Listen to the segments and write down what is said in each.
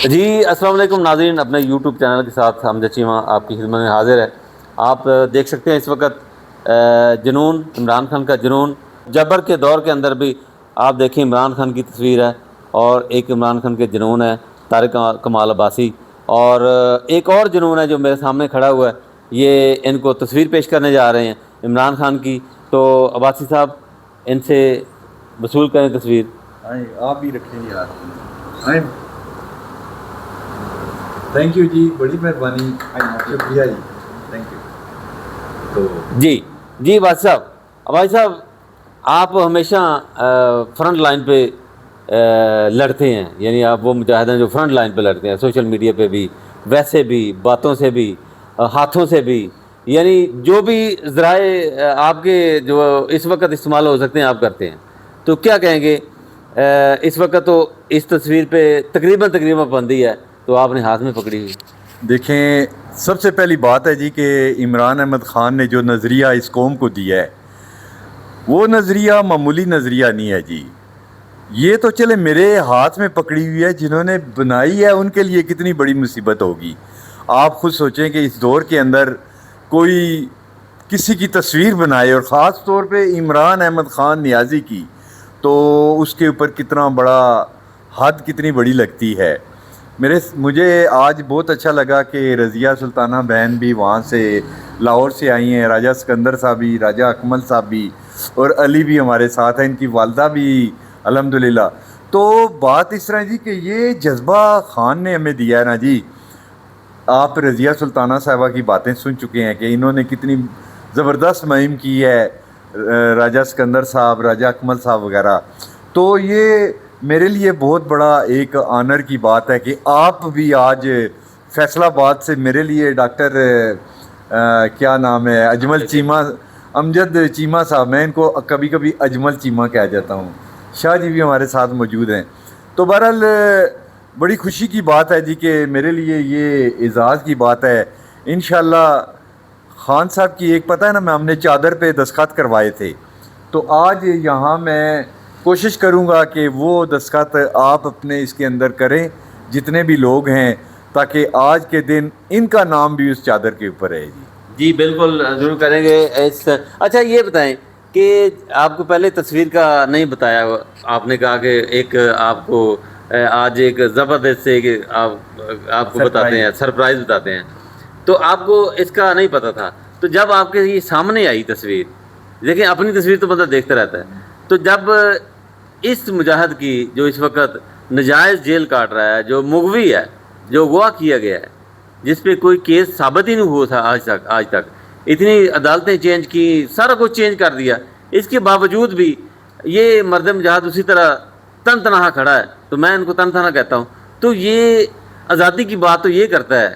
جی السلام علیکم ناظرین، اپنے یوٹیوب چینل کے ساتھ حمزہ چیمہ آپ کی خدمت میں حاضر ہے۔ آپ دیکھ سکتے ہیں اس وقت جنون، عمران خان کا جنون جبر کے دور کے اندر بھی آپ دیکھیں عمران خان کی تصویر ہے، اور ایک عمران خان کے جنون ہے طارق کمال عباسی، اور ایک اور جنون ہے جو میرے سامنے کھڑا ہوا ہے، یہ ان کو تصویر پیش کرنے جا رہے ہیں عمران خان کی۔ تو عباسی صاحب ان سے وصول کریں تصویر۔ آپ بھی رکھیں یار، تھینک یو جی، بڑی مہربانی، شکریہ جی، تھینک یو۔ تو جی عباسی صاحب آپ ہمیشہ فرنٹ لائن پہ لڑتے ہیں، یعنی آپ وہ مجاہد ہیں جو فرنٹ لائن پہ لڑتے ہیں، سوشل میڈیا پہ بھی، ویسے بھی، باتوں سے بھی، ہاتھوں سے بھی، یعنی جو بھی ذرائع آپ کے جو اس وقت استعمال ہو سکتے ہیں آپ کرتے ہیں۔ تو کیا کہیں گے اس وقت تو اس تصویر پہ تقریباً پابندی ہے، تو آپ نے ہاتھ میں پکڑی ہوئی۔ دیکھیں، سب سے پہلی بات ہے جی کہ عمران احمد خان نے جو نظریہ اس قوم کو دیا ہے وہ نظریہ معمولی نظریہ نہیں ہے جی۔ یہ تو چلے میرے ہاتھ میں پکڑی ہوئی ہے، جنہوں نے بنائی ہے ان کے لیے کتنی بڑی مصیبت ہوگی۔ آپ خود سوچیں کہ اس دور کے اندر کوئی کسی کی تصویر بنائے، اور خاص طور پہ عمران احمد خان نیازی کی، تو اس کے اوپر کتنا بڑا حد کتنی بڑی لگتی ہے۔ مجھے آج بہت اچھا لگا کہ رضیہ سلطانہ بہن بھی وہاں سے لاہور سے آئی ہیں، راجہ سکندر صاحب بھی، راجہ اکمل صاحب بھی، اور علی بھی ہمارے ساتھ ہیں، ان کی والدہ بھی الحمدللہ۔ تو بات اس طرح جی کہ یہ جذبہ خان نے ہمیں دیا ہے نا جی۔ آپ رضیہ سلطانہ صاحبہ کی باتیں سن چکے ہیں کہ انہوں نے کتنی زبردست مہم کی ہے، راجہ سکندر صاحب، راجہ اکمل صاحب وغیرہ۔ تو یہ میرے لیے بہت بڑا ایک آنر کی بات ہے کہ آپ بھی آج فیصل آباد سے میرے لیے ڈاکٹر کیا نام ہے، اجمل چیمہ، امجد چیمہ صاحب، میں ان کو کبھی کبھی اجمل چیمہ کہہ جاتا ہوں، شاہ جی بھی ہمارے ساتھ موجود ہیں۔ تو بہرحال بڑی خوشی کی بات ہے جی کہ میرے لیے یہ اعزاز کی بات ہے۔ انشاءاللہ خان صاحب کی ایک پتہ ہے نا، ہم نے چادر پہ دستخط کروائے تھے، تو آج یہاں میں کوشش کروں گا کہ وہ دستخط آپ اپنے اس کے اندر کریں جتنے بھی لوگ ہیں، تاکہ آج کے دن ان کا نام بھی اس چادر کے اوپر ہے جی۔ جی بالکل ضرور کریں گے۔ اچھا یہ بتائیں کہ آپ کو پہلے تصویر کا نہیں بتایا، آپ نے کہا کہ ایک آپ کو آج ایک زبردست سے کہ آپ کو بتاتے ہیں، سرپرائز بتاتے ہیں، تو آپ کو اس کا نہیں پتہ تھا۔ تو جب آپ کے یہ سامنے آئی تصویر، دیکھیں اپنی تصویر تو بندہ دیکھتا رہتا ہے، تو جب اس مجاہد کی جو اس وقت نجائز جیل کاٹ رہا ہے، جو مغوی ہے، جو اغوا کیا گیا ہے، جس پہ کوئی کیس ثابت ہی نہیں ہوا تھا آج تک، اتنی عدالتیں چینج کی، سارا کچھ چینج کر دیا، اس کے باوجود بھی یہ مرد مجاہد اسی طرح تن تنہا کھڑا ہے، تو میں ان کو تن تنہا کہتا ہوں۔ تو یہ آزادی کی بات تو یہ کرتا ہے،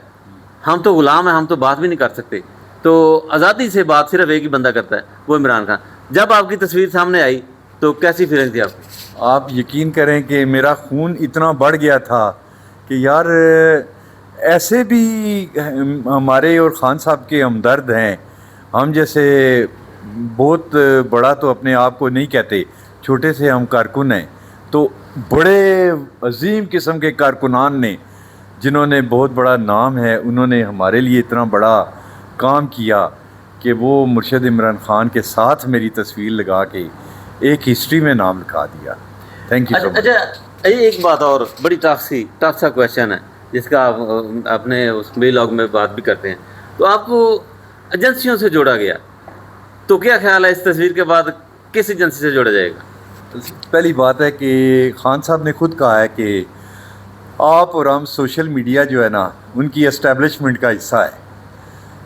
ہم تو غلام ہیں، ہم تو بات بھی نہیں کر سکتے، تو آزادی سے بات صرف ایک ہی بندہ کرتا ہے، وہ عمران خان۔ جب آپ کی تصویر سامنے آئی تو کیسی فیلنگ تھی آپ کی؟ آپ یقین کریں کہ میرا خون اتنا بڑھ گیا تھا کہ یار ایسے بھی ہمارے اور خان صاحب کے ہمدرد ہیں، ہم جیسے بہت بڑا تو اپنے آپ کو نہیں کہتے، چھوٹے سے ہم کارکن ہیں، تو بڑے عظیم قسم کے کارکنان نے جنہوں نے بہت بڑا نام ہے، انہوں نے ہمارے لیے اتنا بڑا کام کیا کہ وہ مرشد عمران خان کے ساتھ میری تصویر لگا کے ایک ہسٹری میں نام لکھا دیا۔ تھینک یو سو مچ۔ اچھا ایک بات اور بڑی ٹف سا کویشچن ہے، جس کا آپ اپنے اس ویلاگ میں بات بھی کرتے ہیں، تو آپ کو ایجنسیوں سے جوڑا گیا، تو کیا خیال ہے اس تصویر کے بعد کس ایجنسی سے جوڑا جائے گا؟ پہلی بات ہے کہ خان صاحب نے خود کہا ہے کہ آپ اور ہم سوشل میڈیا جو ہے نا ان کی اسٹیبلشمنٹ کا حصہ ہے،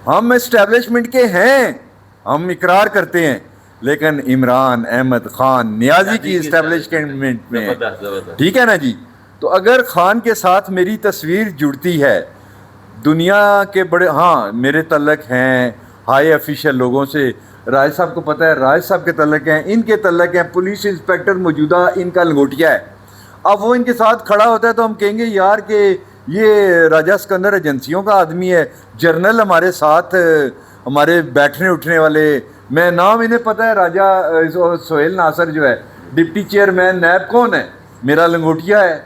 ہم اسٹیبلشمنٹ کے ہیں، ہم اقرار کرتے ہیں، لیکن عمران احمد خان نیازی کی اسٹیبلشمنٹ میں ہے، ٹھیک ہے نا جی۔ تو اگر خان کے ساتھ میری تصویر جڑتی ہے دنیا کے بڑے، ہاں میرے تعلق ہیں ہائی افیشل لوگوں سے، راج صاحب کو پتہ ہے، راج صاحب کے تعلق ہیں، ان کے تعلق ہیں، پولیس انسپیکٹر موجودہ ان کا لنگوٹیا ہے، اب وہ ان کے ساتھ کھڑا ہوتا ہے تو ہم کہیں گے یار کہ یہ راجہ سکندر ایجنسیوں کا آدمی ہے، جرنل ہمارے ساتھ، ہمارے بیٹھنے اٹھنے والے، میں نام انہیں پتہ ہے، راجہ سہیل ناصر جو ہے ڈپٹی چیئرمین نیب کون ہے، میرا لنگوٹیا ہے،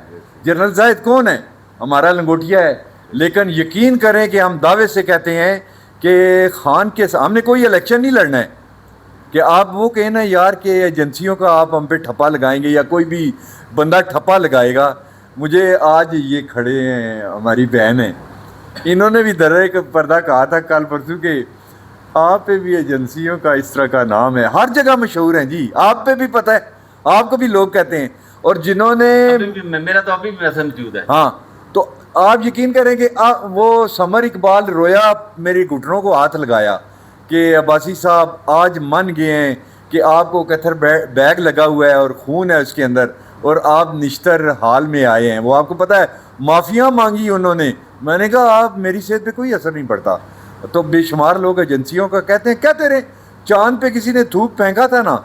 جنرل زاہد کون ہے، ہمارا لنگوٹیا ہے، لیکن یقین کریں کہ ہم دعوے سے کہتے ہیں کہ خان کے ہم نے کوئی الیکشن نہیں لڑنا ہے کہ آپ وہ کہیں نا یار کہ ایجنسیوں کا آپ ہم پہ ٹھپا لگائیں گے یا کوئی بھی بندہ ٹھپا لگائے گا. مجھے آج یہ کھڑے ہیں ہماری بہن ہیں، انہوں نے بھی درے کا پردہ کہا تھا کل پرسوں کہ آپ پہ بھی ایجنسیوں کا اس طرح کا نام ہے، ہر جگہ مشہور ہیں جی، آپ پہ بھی پتہ ہے، آپ کو بھی لوگ کہتے ہیں. اور جنہوں نے میرا تو ابھی بھی ویسا موجود ہے. ہاں تو آپ یقین کریں کہ وہ سمر اقبال رویا، میری گھٹنوں کو ہاتھ لگایا کہ عباسی صاحب آج من گئے ہیں کہ آپ کو کتھر بیگ لگا ہوا ہے اور خون ہے اس کے اندر اور آپ نشتر حال میں آئے ہیں. وہ آپ کو پتہ ہے معافیاں مانگی انہوں نے. میں نے کہا آپ میری صحت پہ کوئی اثر نہیں پڑتا. تو بے شمار لوگ ایجنسیوں کا کہتے ہیں، کہتے رہے. چاند پہ کسی نے تھوک پھینکا تھا نا،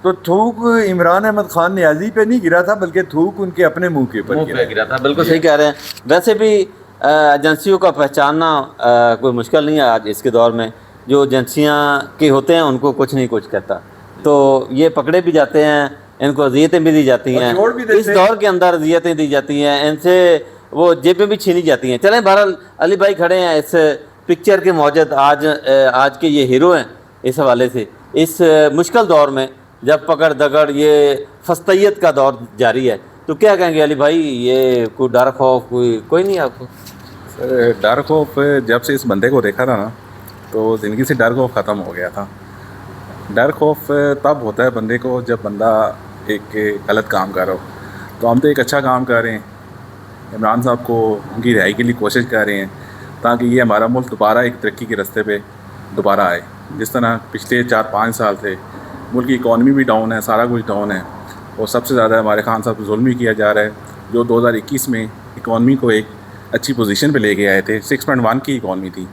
تو تھوک عمران احمد خان نیازی پہ نہیں گرا تھا بلکہ تھوک ان کے اپنے منہ کے اوپر گرا تھا. بالکل صحیح کہہ رہے ہیں. ویسے بھی ایجنسیوں کا پہچاننا کوئی مشکل نہیں ہے آج اس کے دور میں. جو ایجنسیاں کے ہوتے ہیں ان کو کچھ نہیں کچھ کہتا، تو یہ پکڑے بھی جاتے ہیں، ان کو اذیتیں بھی دی جاتی ہیں. اس دور کے اندر اذیتیں دی جاتی ہیں، ان سے وہ جیبیں بھی چھینی جاتی ہیں. چلیں بہرحال علی بھائی کھڑے ہیں اس پکچر کے موجد، آج کے یہ ہیرو ہیں. اس حوالے سے اس مشکل دور میں جب پکڑ دگڑ یہ فستیت کا دور جاری ہے، تو کیا کہیں گے علی بھائی؟ یہ کوئی ڈر خوف کوئی نہیں آپ کو؟ سر ڈر خوف جب سے اس بندے کو دیکھا تھا نا تو زندگی سے ڈر خوف ختم ہو گیا تھا. ڈر خوف تب ہوتا ہے بندے کو جب بندہ ایک غلط کام کر رہا ہو. تو ہم تو ایک اچھا کام کر رہے ہیں، عمران صاحب کو ان کی رہائی کے لیے کوشش کر رہے ہیں تاکہ یہ ہمارا ملک دوبارہ ایک ترقی کے راستے پہ دوبارہ آئے. جس طرح پچھلے 4-5 سال سے ملک کی اکانومی بھی ڈاؤن ہے، سارا کچھ ڈاؤن ہے، اور سب سے زیادہ ہمارے خان صاحب کو ظلم بھی کیا جا رہا ہے. جو 2021 میں اکانومی کو ایک اچھی پوزیشن پہ لے کے آئے تھے، 6.1 کی اکانومی تھی،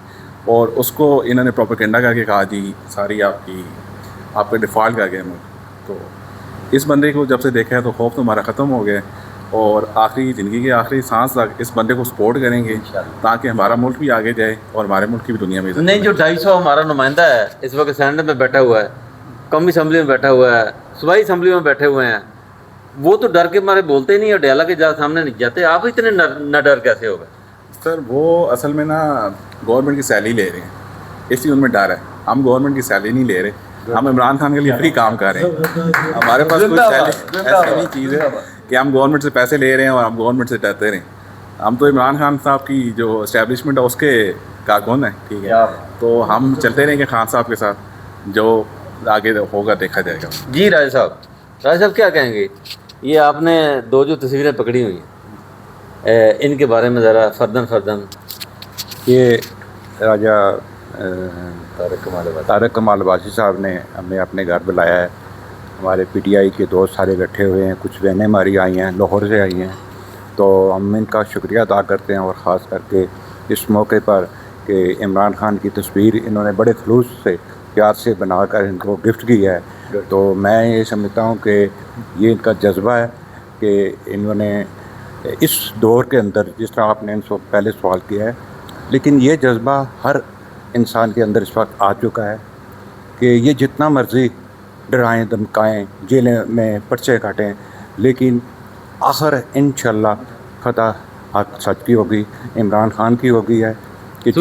اور اس کو انہوں نے پروپیگنڈا کر کے کہا جی ساری آپ پہ ڈیفالٹ کر گئے ملک. تو اس بندے کو جب سے دیکھا ہے تو خوف تو ہمارا ختم ہو گیا، اور آخری زندگی کے آخری سانس تک اس بندے کو سپورٹ کریں گے تاکہ ہمارا ملک بھی آگے جائے اور ہمارے ملک کی بھی دنیا میں. نہیں، جو 250 ہمارا نمائندہ ہے اس وقت سینٹ میں بیٹھا ہوا ہے، قومی اسمبلی میں بیٹھا ہوا ہے، صوبائی اسمبلی میں بیٹھے ہوئے ہیں، وہ تو ڈر کے مارے بولتے ہی نہیں اور ڈیالہ کے سامنے نہیں جاتے. آپ اتنے نہ ڈر کیسے ہوگا؟ سر وہ اصل میں نا گورنمنٹ کی سیلری لے رہے ہیں، اس لیے ان میں ڈر ہے. ہم گورنمنٹ کی سیلری نہیں لے رہے، ہم عمران خان کے لیے فری کام کر رہے ہیں. ہمارے پاس کوئی سیلری ایسی نہیں چیز ہے کہ ہم گورنمنٹ سے پیسے لے رہے ہیں اور ہم گورنمنٹ سے ڈرتے رہیں. ہم تو عمران خان صاحب کی جو اسٹیبلشمنٹ ہے اس کے کارکن ہیں، ٹھیک ہے. تو ہم چلتے رہیں گے خان صاحب کے ساتھ، جو آگے ہوگا دیکھا جائے گا. جی راجہ صاحب کیا کہیں گے؟ یہ آپ نے دو جو تصویریں پکڑی ہوئی ہیں، ان کے بارے میں ذرا فردن. یہ راجہ طارق کمال عباسی صاحب نے ہمیں اپنے گھر بلایا ہے. ہمارے پی ٹی آئی کے دوست سارے اکٹھے ہوئے ہیں، کچھ بہنیں ہماری آئی ہیں، لاہور سے آئی ہیں. تو ہم ان کا شکریہ ادا کرتے ہیں، اور خاص کر کے اس موقع پر کہ عمران خان کی تصویر انہوں نے بڑے خلوص سے پیار سے بنا کر ان کو گفٹ کی ہے. تو میں یہ سمجھتا ہوں کہ یہ ان کا جذبہ ہے کہ انہوں نے اس دور کے اندر، جس طرح آپ نے ان سے پہلے سوال کیا ہے، لیکن یہ جذبہ ہر انسان کے اندر اس وقت آ چکا ہے کہ یہ جتنا مرضی ڈرائیں دمکائیں، جیلیں میں پرچے کاٹیں، لیکن آخر انشاءاللہ فتح حق سچ کی ہوگی، عمران خان کی ہوگی ہے کہ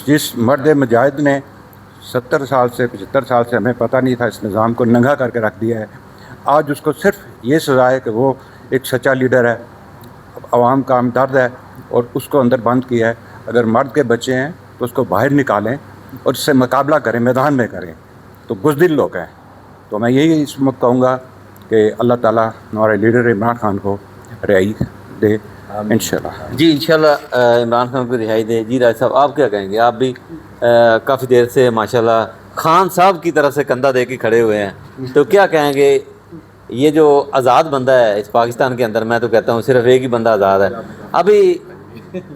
جس مرد مجاہد نے 70 سال سے 75 سال سے ہمیں پتہ نہیں تھا، اس نظام کو ننگا کر کے رکھ دیا ہے. آج اس کو صرف یہ سزا ہے کہ وہ ایک سچا لیڈر ہے، عوام کا ہمدرد ہے، اور اس کو اندر بند کیا ہے. اگر مرد کے بچے ہیں تو اس کو باہر نکالیں اور اس سے مقابلہ کریں، میدان میں کریں. تو بزدل لوگ ہیں. تو میں یہی اس وقت کہوں گا کہ اللہ تعالیٰ ہمارے لیڈر عمران خان کو رہائی دے انشاءاللہ. جی انشاءاللہ عمران خان کو رہائی دے. جی راج صاحب آپ کیا کہیں گے؟ آپ بھی کافی دیر سے ماشاءاللہ خان صاحب کی طرف سے کندھا دے کے کھڑے ہوئے ہیں، تو کیا کہیں گے؟ یہ جو آزاد بندہ ہے اس پاکستان کے اندر، میں تو کہتا ہوں صرف ایک ہی بندہ آزاد ہے. ابھی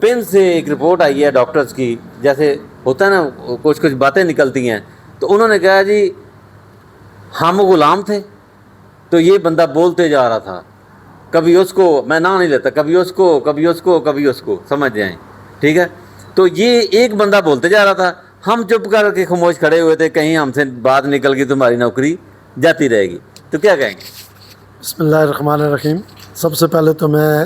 پن سے ایک رپورٹ آئی ہے ڈاکٹرز کی، جیسے ہوتا ہے نا کچھ باتیں نکلتی ہیں، تو انہوں نے کہا جی ہم غلام تھے تو یہ بندہ بولتے جا رہا تھا، کبھی اس کو، میں نام نہیں لیتا، کبھی اس کو کبھی اس کو کبھی اس کو، سمجھ جائیں، ٹھیک ہے. تو یہ ایک بندہ بولتے جا رہا تھا، ہم چپ کر کے خاموش کھڑے ہوئے تھے، کہیں ہم سے بات نکل گئی تمہاری نوکری جاتی رہے گی. تو کیا کہیں گے؟ بسم اللہ الرحمن الرحیم. سب سے پہلے تو میں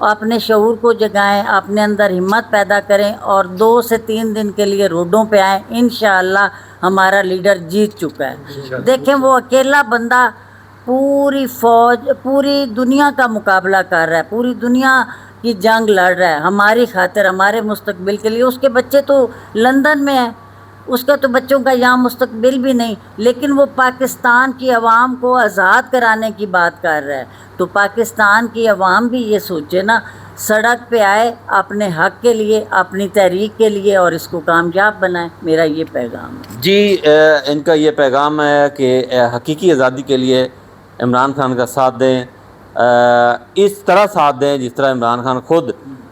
اپنے شعور کو جگائیں، اپنے اندر ہمت پیدا کریں اور 2 سے 3 دن کے لیے روڈوں پہ آئیں. انشاءاللہ ہمارا لیڈر جیت چکا ہے. دیکھیں وہ اکیلا بندہ پوری فوج، پوری دنیا کا مقابلہ کر رہا ہے، پوری دنیا کی جنگ لڑ رہا ہے ہماری خاطر، ہمارے مستقبل کے لیے. اس کے بچے تو لندن میں ہیں، اس کا تو بچوں کا یہاں مستقبل بھی نہیں، لیکن وہ پاکستان کی عوام کو آزاد کرانے کی بات کر رہا ہے. تو پاکستان کی عوام بھی یہ سوچے نا، سڑک پہ آئے اپنے حق کے لیے، اپنی تحریک کے لیے اور اس کو کامیاب بنائیں. میرا یہ پیغام ہے. جی ان کا یہ پیغام ہے کہ حقیقی آزادی کے لیے عمران خان کا ساتھ دیں، اس طرح ساتھ دیں جس طرح عمران خان خود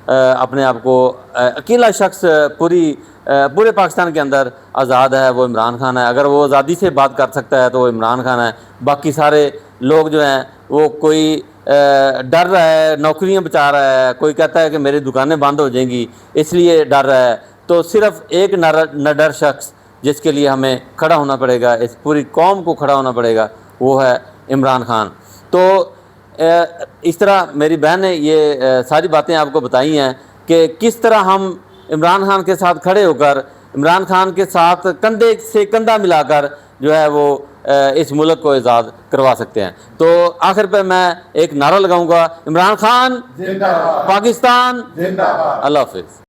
اپنے آپ کو اکیلا شخص پورے پاکستان کے اندر آزاد ہے وہ عمران خان ہے. اگر وہ آزادی سے بات کر سکتا ہے تو وہ عمران خان ہے. باقی سارے لوگ جو ہیں وہ کوئی ڈر رہا ہے، نوکریاں بچا رہا ہے، کوئی کہتا ہے کہ میری دکانیں بند ہو جائیں گی اس لیے ڈر رہا ہے. تو صرف ایک نڈر شخص جس کے لیے ہمیں کھڑا ہونا پڑے گا، اس پوری قوم کو کھڑا ہونا پڑے گا، وہ ہے عمران خان. تو اس طرح میری بہن نے یہ ساری باتیں آپ کو بتائی ہیں کہ کس طرح ہم عمران خان کے ساتھ کھڑے ہو کر، عمران خان کے ساتھ کندھے سے کندھا ملا کر جو ہے وہ اس ملک کو آزاد کروا سکتے ہیں. تو آخر پہ میں ایک نعرہ لگاؤں گا، عمران خان زندہ باد، پاکستان زندہ باد. اللہ حافظ.